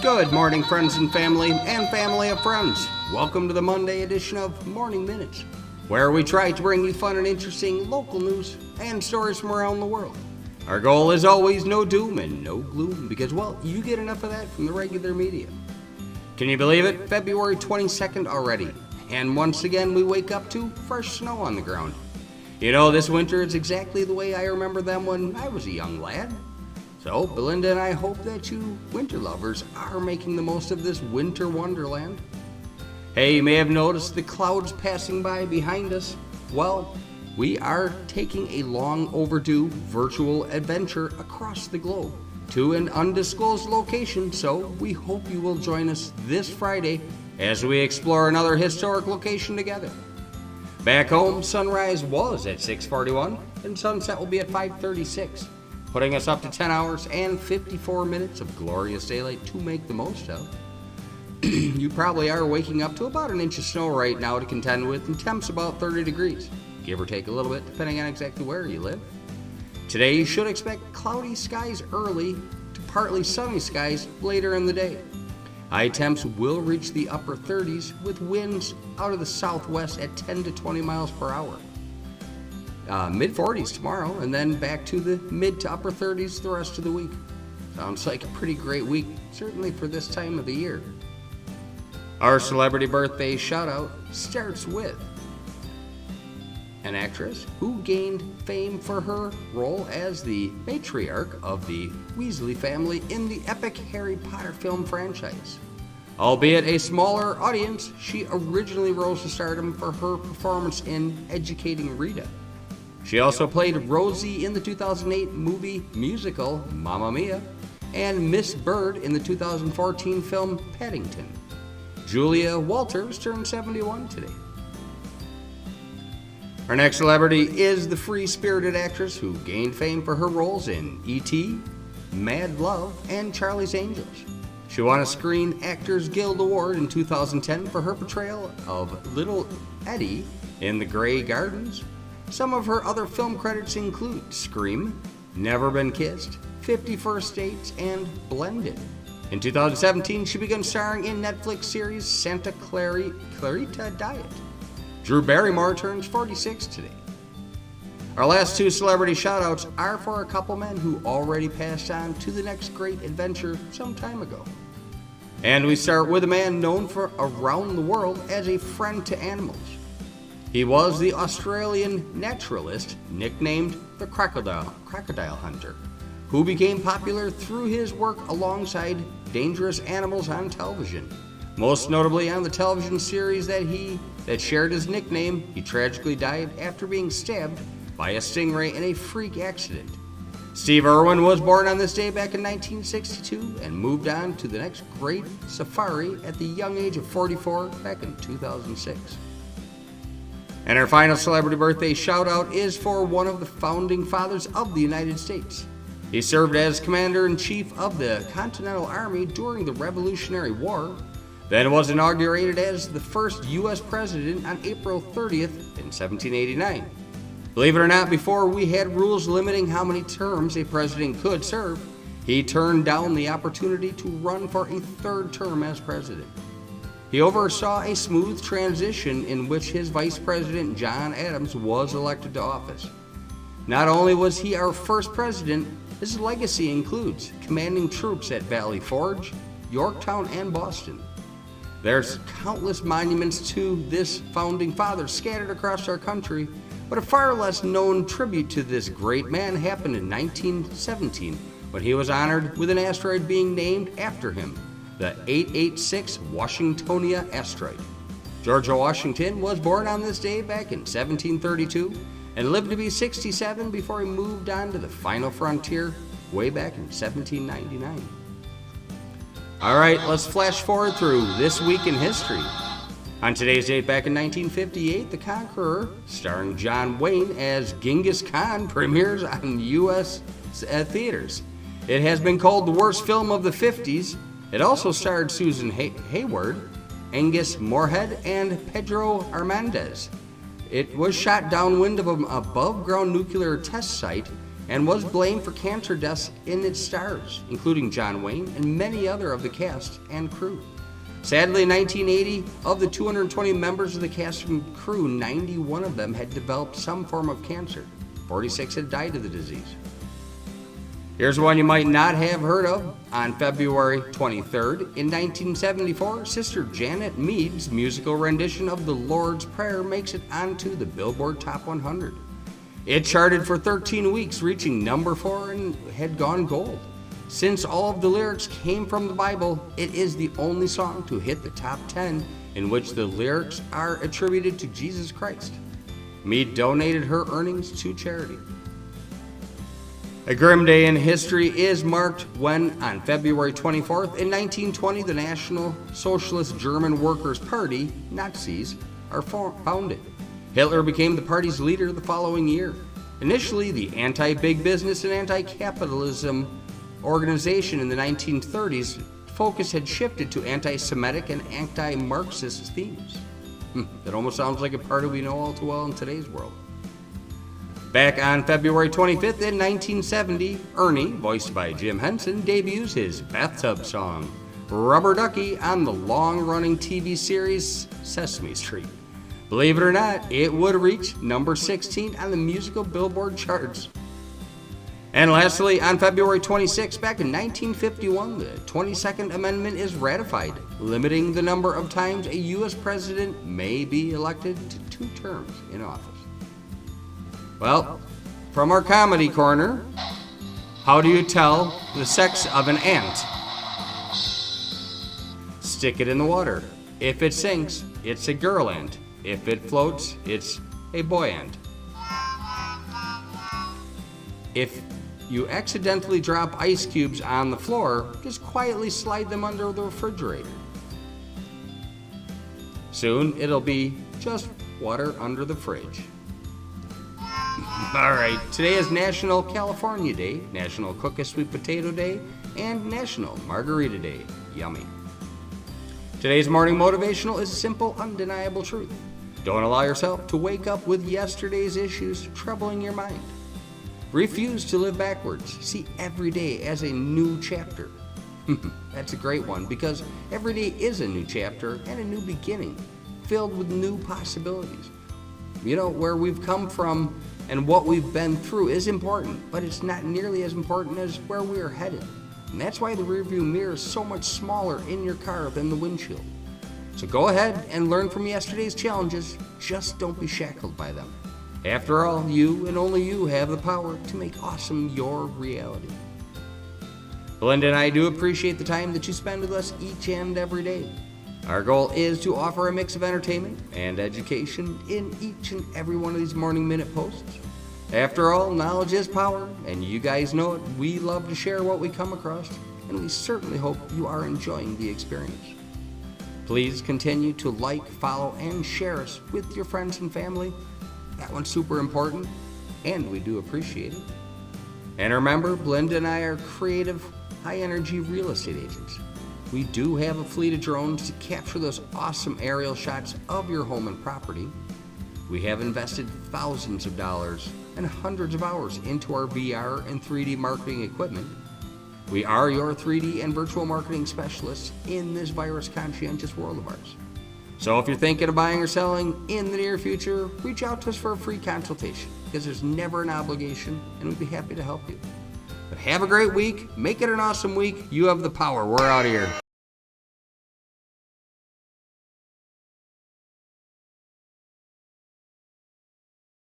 Good morning, friends and family of friends. Welcome to the Monday edition of Morning Minutes, where we try to bring you fun and interesting local news and stories from around the world. Our goal is always no doom and no gloom because, well, you get enough of that from the regular media. Can you believe it? February 22nd already. And once again, we wake up to fresh snow on the ground. You know, this winter is exactly the way I remember them when I was a young lad. So, Belinda and I hope that you winter lovers are making the most of this winter wonderland. Hey, you may have noticed the clouds passing by behind us. Well, we are taking a long overdue virtual adventure across the globe to an undisclosed location, so we hope you will join us this Friday as we explore another historic location together. Back home, sunrise was at 6:41 and sunset will be at 5:36. Putting us up to 10 hours and 54 minutes of glorious daylight to make the most of. You probably are waking up to about an inch of snow right now to contend with, and temps about 30 degrees, give or take a little bit, depending on exactly where you live. Today you should expect cloudy skies early to partly sunny skies later in the day. High temps will reach the upper 30s with winds out of the southwest at 10 to 20 miles per hour. Mid-40s tomorrow, and then back to the mid to upper 30s the rest of the week. Sounds like a pretty great week, certainly for this time of the year. Our celebrity birthday shout-out starts with an actress who gained fame for her role as the matriarch of the Weasley family in the epic Harry Potter film franchise. Albeit a smaller audience, she originally rose to stardom for her performance in Educating Rita. She also played Rosie in the 2008 movie musical Mamma Mia and Miss Bird in the 2014 film Paddington. Julia Walters turned 71 today. Our next celebrity is the free-spirited actress who gained fame for her roles in E.T., Mad Love, and Charlie's Angels. She won a Screen Actors Guild Award in 2010 for her portrayal of Little Eddie in The Grey Gardens. Some of her other film credits include Scream, Never Been Kissed, 50 First Dates, and Blended. In 2017, she began starring in Netflix series Santa Clarita Diet. Drew Barrymore turns 46 today. Our last two celebrity shoutouts are for a couple men who already passed on to the next great adventure some time ago. And we start with a man known for around the world as a friend to animals. He was the Australian naturalist nicknamed the Crocodile Hunter, who became popular through his work alongside dangerous animals on television. Most notably on the television series that shared his nickname, he tragically died after being stabbed by a stingray in a freak accident. Steve Irwin was born on this day back in 1962 and moved on to the next great safari at the young age of 44 back in 2006. And our final celebrity birthday shout-out is for one of the founding fathers of the United States. He served as Commander-in-Chief of the Continental Army during the Revolutionary War, then was inaugurated as the first U.S. President on April 30th in 1789. Believe it or not, before we had rules limiting how many terms a president could serve, he turned down the opportunity to run for a third term as president. He oversaw a smooth transition in which his Vice President John Adams was elected to office. Not only was he our first president, his legacy includes commanding troops at Valley Forge, Yorktown, and Boston. There's countless monuments to this founding father scattered across our country, but a far less known tribute to this great man happened in 1917 when he was honored with an asteroid being named after him, the 886 Washingtonia asteroid. George Washington was born on this day back in 1732 and lived to be 67 before he moved on to the final frontier way back in 1799. All right, let's flash forward through this week in history. On today's date back in 1958, The Conqueror, starring John Wayne as Genghis Khan, premieres on U.S. theaters. It has been called the worst film of the 50s. It also starred Susan Hayward, Angus Moorhead, and Pedro Armendariz. It was shot downwind of an above-ground nuclear test site and was blamed for cancer deaths in its stars, including John Wayne and many other of the cast and crew. Sadly, in 1980, of the 220 members of the cast and crew, 91 of them had developed some form of cancer. 46 had died of the disease. Here's one you might not have heard of. On February 23rd, in 1974, Sister Janet Mead's musical rendition of the Lord's Prayer makes it onto the Billboard Top 100. It charted for 13 weeks, reaching number 4 and had gone gold. Since all of the lyrics came from the Bible, it is the only song to hit the top 10 in which the lyrics are attributed to Jesus Christ. Mead donated her earnings to charity. A grim day in history is marked when, on February 24th, in 1920, the National Socialist German Workers' Party, Nazis, are founded. Hitler became the party's leader the following year. Initially, the anti-big business and anti-capitalism organization in the 1930s, focus had shifted to anti-Semitic and anti-Marxist themes. That almost sounds like a party we know all too well in today's world. Back on February 25th in 1970, Ernie, voiced by Jim Henson, debuts his bathtub song, Rubber Ducky, on the long-running TV series Sesame Street. Believe it or not, it would reach number 16 on the musical Billboard charts. And lastly, on February 26, back in 1951, the 22nd Amendment is ratified, limiting the number of times a U.S. president may be elected to 2 terms in office. Well, from our comedy corner, how do you tell the sex of an ant? Stick it in the water. If it sinks, it's a girl ant. If it floats, it's a boy ant. If you accidentally drop ice cubes on the floor, just quietly slide them under the refrigerator. Soon it'll be just water under the fridge. Alright, today is National California Day, National Cook a Sweet Potato Day, and National Margarita Day. Yummy. Today's morning motivational is simple, undeniable truth. Don't allow yourself to wake up with yesterday's issues troubling your mind. Refuse to live backwards. See every day as a new chapter. That's a great one, because every day is a new chapter and a new beginning, filled with new possibilities. You know, where we've come from and what we've been through is important, but it's not nearly as important as where we are headed. And that's why the rearview mirror is so much smaller in your car than the windshield. So go ahead and learn from yesterday's challenges, just don't be shackled by them. After all, you and only you have the power to make awesome your reality. Belinda and I do appreciate the time that you spend with us each and every day. Our goal is to offer a mix of entertainment and education in each and every one of these Morning Minute posts. After all, knowledge is power, and you guys know it. We love to share what we come across, and we certainly hope you are enjoying the experience. Please continue to like, follow, and share us with your friends and family. That one's super important, and we do appreciate it. And remember, Belinda and I are creative, high-energy real estate agents. We do have a fleet of drones to capture those awesome aerial shots of your home and property. We have invested thousands of dollars and hundreds of hours into our VR and 3D marketing equipment. We are your 3D and virtual marketing specialists in this virus-conscientious world of ours. So if you're thinking of buying or selling in the near future, reach out to us for a free consultation, because there's never an obligation, and we'd be happy to help you. But have a great week. Make it an awesome week. You have the power. We're out of here.